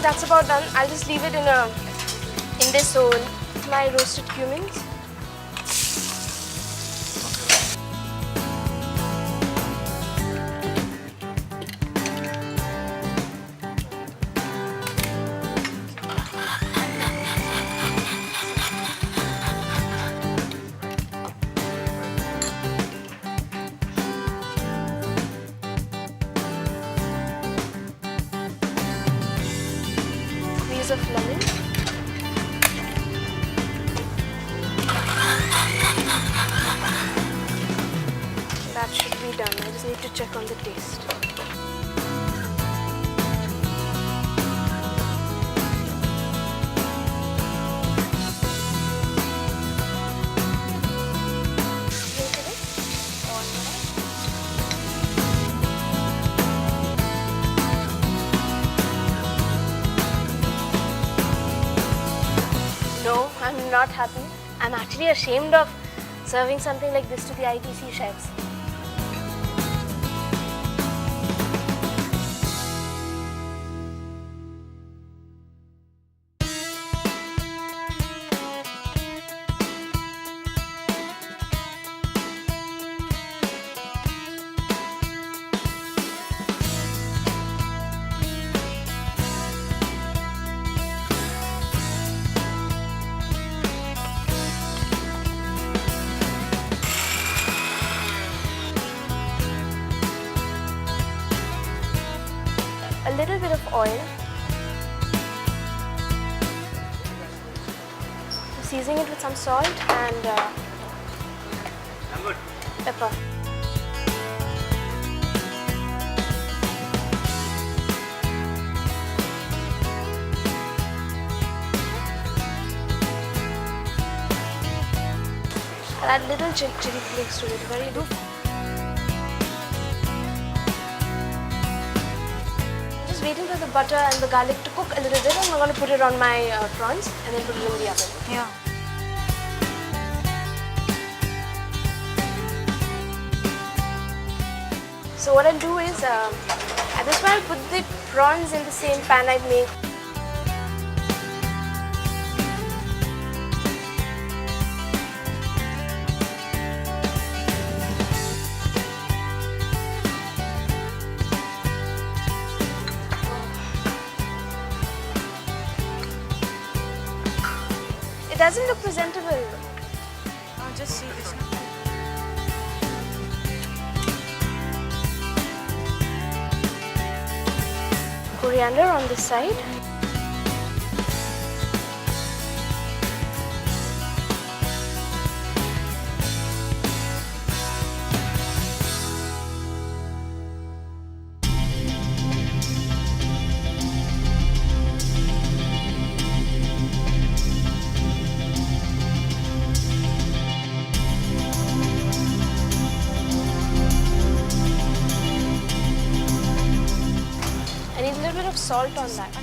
that's about done. I'll just leave it in this bowl. My roasted cumins. Squeeze of lemon. That should be done. I just need to check on the taste. No, I'm not happy. I'm actually ashamed of serving something like this to the ITC chefs. A little bit of oil. Seasoning it with some salt and pepper. I'll add little chili flakes to it. Very good. Waiting for the butter and the garlic to cook a little bit, and I'm going to put it on my prawns and then put it in the oven. Yeah. So what I'll do is, at this point I'll put the prawns in the same pan I'd make. It doesn't look presentable. Oh, just see this. Coriander on this side. I need a little bit of salt on that.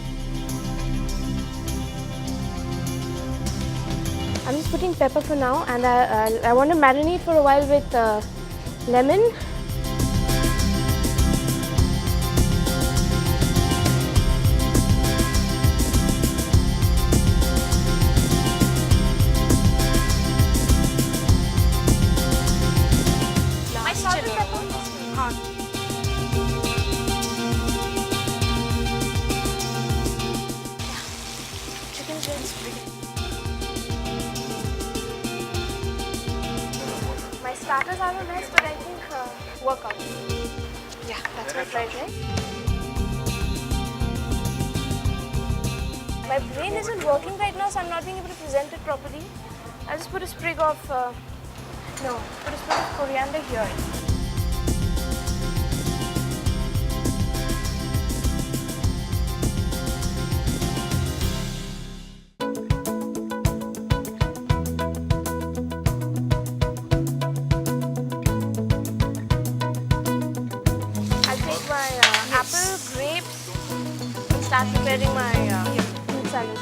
I'm just putting pepper for now, and I want to marinate for a while with lemon. My salt and pepper. My starters are a mess, but I think work out. Yeah, that's my fried rice. My brain isn't working right now, so I'm not being able to present it properly. I'll just put a sprig of coriander here. Apple, grapes, and start preparing my fruit salad.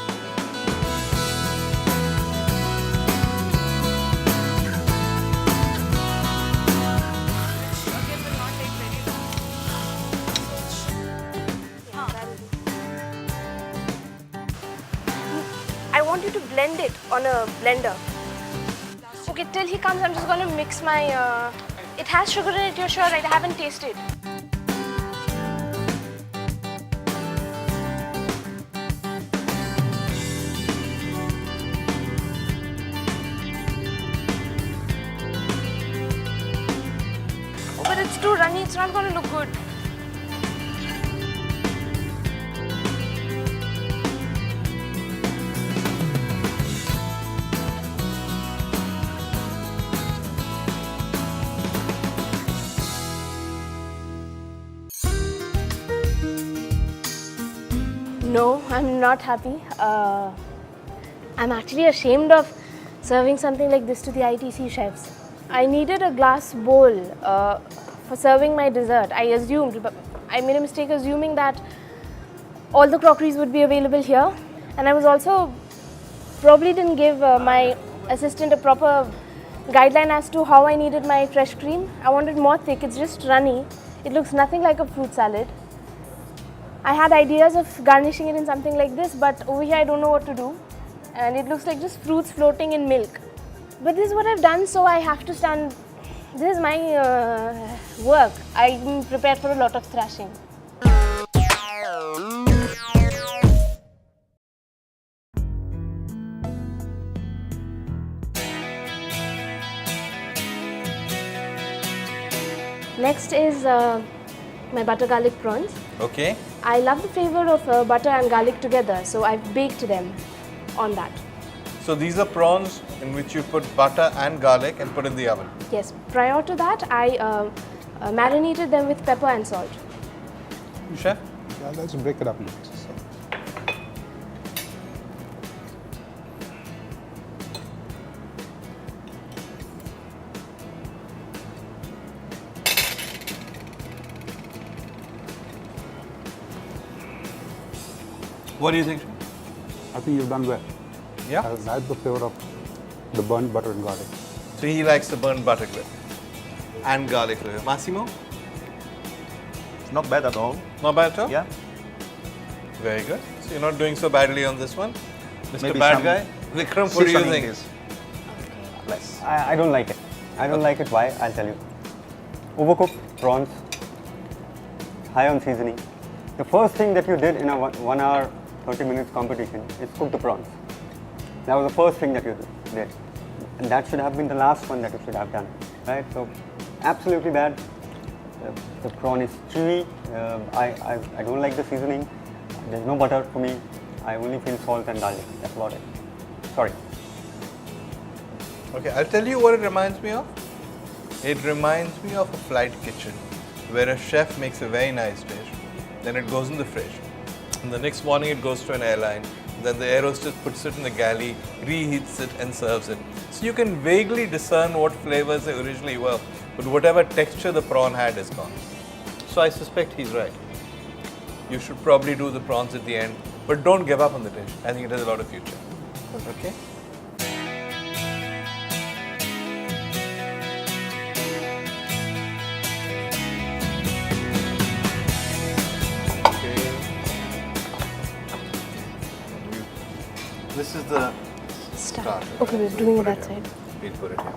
Again, will not take very long. I want you to blend it on a blender. Okay, till he comes, I'm just going to mix my... it has sugar in it, you're sure, right? I haven't tasted. Oh, but it's too runny, it's not going to look good. No, I'm not happy. I'm actually ashamed of serving something like this to the ITC chefs. I needed a glass bowl for serving my dessert. I made a mistake assuming that all the crockeries would be available here. And I was also probably didn't give my assistant a proper guideline as to how I needed my fresh cream. I wanted more thick, it's just runny. It looks nothing like a fruit salad. I had ideas of garnishing it in something like this, but over here I don't know what to do. And it looks like just fruits floating in milk. But this is what I've done, so I have to stand. This is my work. I'm prepared for a lot of thrashing. Next is my butter garlic prawns. Okay. I love the flavor of butter and garlic together, so I've baked them on that. So these are prawns in which you put butter and garlic and put in the oven. Yes, prior to that, I marinated them with pepper and salt. Chef? Yeah, let's break it up a little. So. What do you think? I think you've done well. Yeah? I like the flavor of the burnt butter and garlic. So he likes the burnt butter clip and garlic flavor. Massimo? Not bad at all. Not bad at all? Yeah. Very good. So you're not doing so badly on this one. Mr. Maybe Bad some Guy? Vikram, what do you seasoning think? is- I don't like it. I don't like it. Why? I'll tell you. Overcooked prawns, high on seasoning. The first thing that you did in a 1 hour, 30 minutes competition is cook the prawns. That was the first thing that you did. And that should have been the last one that you should have done. Right? So, absolutely bad. The prawn is chewy. I don't like the seasoning. There's no butter for me. I only feel salt and garlic. That's about it. Sorry. Okay, I'll tell you what it reminds me of. It reminds me of a flight kitchen where a chef makes a very nice dish, then it goes in the fridge, and the next morning it goes to an airline, then the air hostess puts it in the galley, reheats it and serves it. So you can vaguely discern what flavors they originally were, but whatever texture the prawn had is gone. So I suspect he's right. You should probably do the prawns at the end, but don't give up on the dish. I think it has a lot of future. Okay? This is the starter. Okay, we're doing it that side. We'll put it here.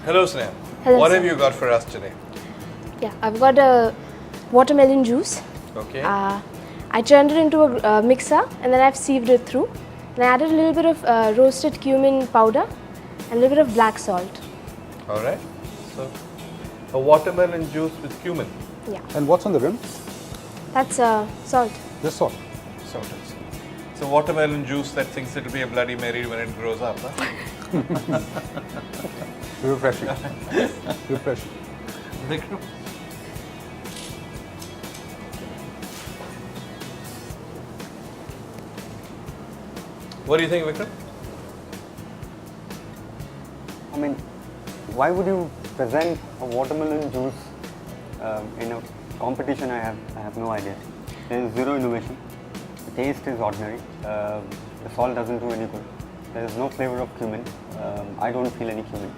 Hello, Sneha. Hello, What sir. have you got for us today? Yeah, I've got a watermelon juice. Okay. I churned it into a mixer and then I've sieved it through. And I added a little bit of roasted cumin powder and a little bit of black salt. All right. So, a watermelon juice with cumin. Yeah, And what's on the rim? that's salt. Just salt. Salt. It's a watermelon juice that thinks it'll be a Bloody Mary when it grows up. Huh? Refreshing. Refreshing. Vikram? What do you think, Vikram? I mean, why would you present a watermelon juice in a competition? I have no idea. There is zero innovation. The taste is ordinary. The salt doesn't do any good. There is no flavor of cumin. I don't feel any cumin.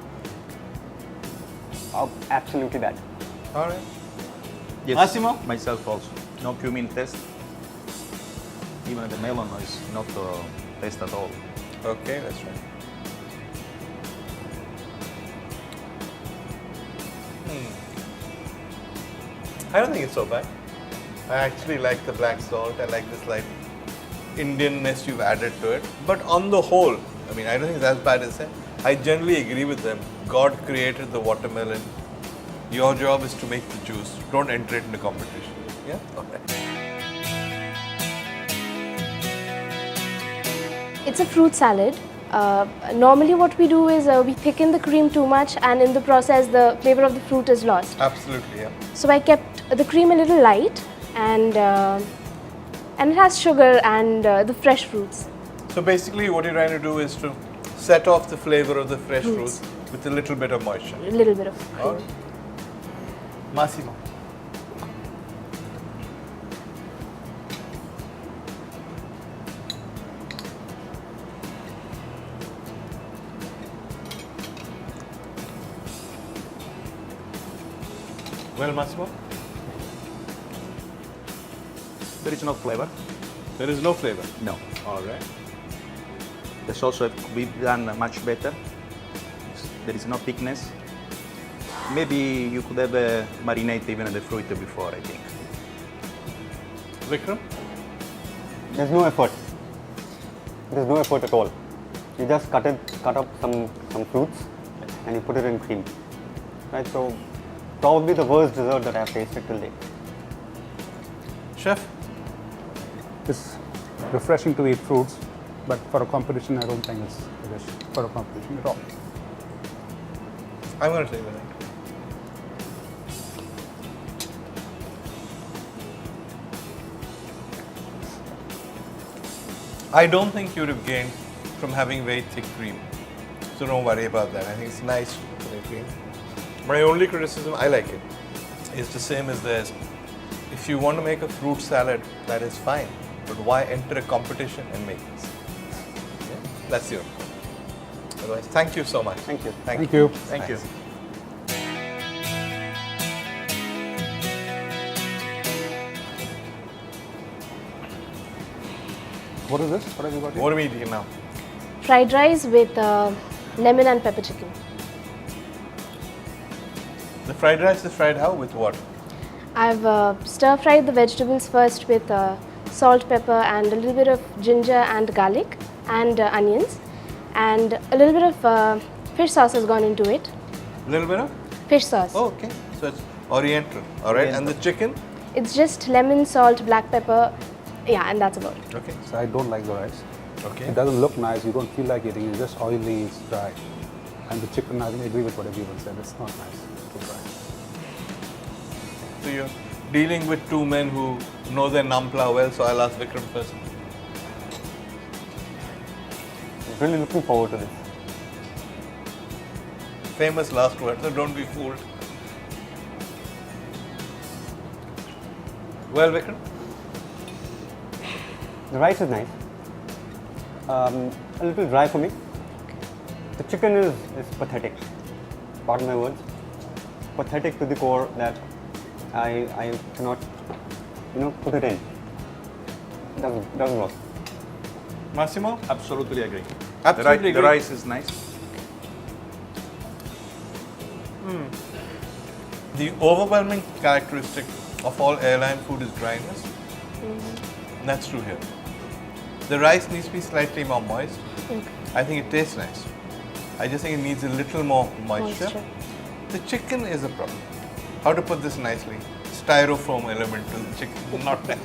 Absolutely bad. All right. Yes, Massimo? myself also. No cumin test. Even the melon is not taste at all. Okay, let's try. I don't think it's so bad. I actually like the black salt. I like this like Indianness you've added to it. But on the whole, I mean, I don't think it's as bad as that. I generally agree with them. God created the watermelon. Your job is to make the juice. Don't enter it in the competition. Yeah? Okay. It's a fruit salad. Normally what we do is we thicken the cream too much, and in the process the flavor of the fruit is lost. Absolutely, yeah. So I kept the cream a little light, and it has sugar and the fresh fruits. So basically what you're trying to do is to set off the flavor of the fresh Fruits. fruit with a little bit of moisture. A little bit of cream. All right. Massimo. Well, Massimo, There is no flavor. there is no flavor. No. All right. The sauce could be done much better. There is no thickness. Maybe you could have marinate even the fruit before, I think. Vikram? There's no effort. There's no effort at all. You just cut up some fruits and you put it in cream. Right, so probably the worst dessert that I've tasted till date. Chef? It's refreshing to eat fruits, but for a competition, I don't think it's a dish for a competition at all. I'm going to say the name. I don't think you'd have gained from having very thick cream. So don't worry about that. I think it's nice for the cream. My only criticism, I like it, is the same as theirs. If you want to make a fruit salad, that is fine. But why enter a competition and make this? Yeah, that's your. Otherwise, thank you so much. Thank you. Thank you. Thank you. What is this? What have you got here? What are we eating now? Fried rice with lemon and pepper chicken. The fried rice is fried how? With what? I've stir-fried the vegetables first with salt, pepper, and a little bit of ginger and garlic and onions, and a little bit of fish sauce has gone into it. A little bit of? Fish sauce. Oh, okay. So it's oriental. All right. And the chicken? It's just lemon, salt, black pepper. Yeah, and that's about it. Okay. So I don't like the rice. Okay. It doesn't look nice. You don't feel like eating. It's just oily. It's dry. And the chicken, I think I agree with what everyone said. It's not nice. Too dry. So you're dealing with two men who know their nampla well, so I'll ask Vikram first. Really looking forward to this. Famous last word, so don't be fooled. Well, Vikram? The rice is nice. A little dry for me. The chicken is pathetic. Pardon my words. Pathetic to the core that I cannot, put it in. Doesn't work. Massimo? Absolutely agree. Absolutely The agree. rice is nice. The overwhelming characteristic of all airline food is dryness. That's true here. The rice needs to be slightly more moist. Okay. I think it tastes nice. I just think it needs a little more moisture. Moisture. The chicken is a problem. How to put this nicely? Styrofoam element to the chicken, not that.